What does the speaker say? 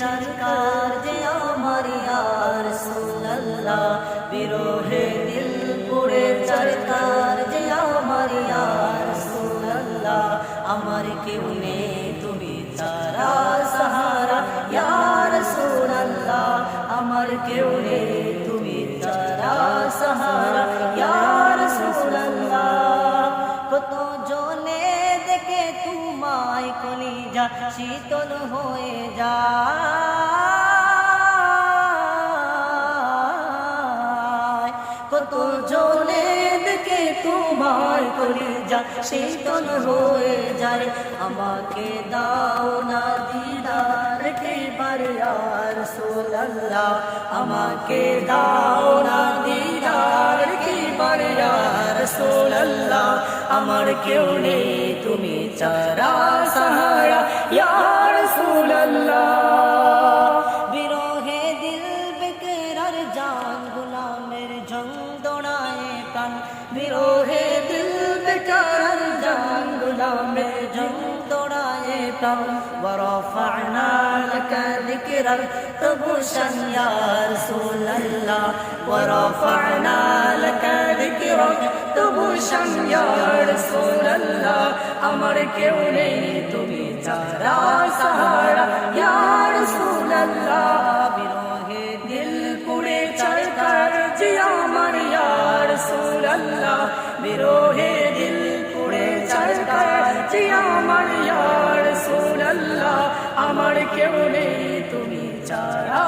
চারকার যে আমার ইয়া রাসূলুল্লাহ বিরহে দিল পুড়ে চারকার যে আমার ইয়া রাসূলুল্লাহ আমার কেউ নেই তুমি ছাড়া সাহারা ইয়া রাসূলুল্লাহ আমার কেউ নেই তুমি ছাড়া সাহারা ইয়া রাসূলুল্লাহ কত জনে দেখে তোমায় কলিজা শীতল হয়ে যায় কত জনে দেখে তোমায় কলিজা শীতল হয়ে যায় আমাকে দাও না দিদার একবার ইয়া রাসূলুল্লাহ আমাকে দাও না দিদার একবার ইয়া রাসূলুল্লাহ আমার কেউ নেই তুমি ছাড়া সাহারা ইয়া রাসূলুল্লাহ বিরহে দিল বেকরার জান গোলামের যন্ত্রণায় প্রাণ বিরহে দিল বেকরার জান গোলামের যন্ত্রণায় প্রাণ ورفعنا لك ذكرك تبوشا يا رسول الله ورفعنا لك ذكرك تبوشا يا رسول الله আমার কেউ নেই তুমি ছাড়া সাহারা ইয়া রাসূলুল্লাহ বিরহে দিল পুড়ে চারকার যে আমার ইয়া রাসূলুল্লাহ বিরহে দিল পুড়ে চারকার যে আমার ইয়া রাসূলুল্লাহ আমার কেউ নেই তুমি ছাড়া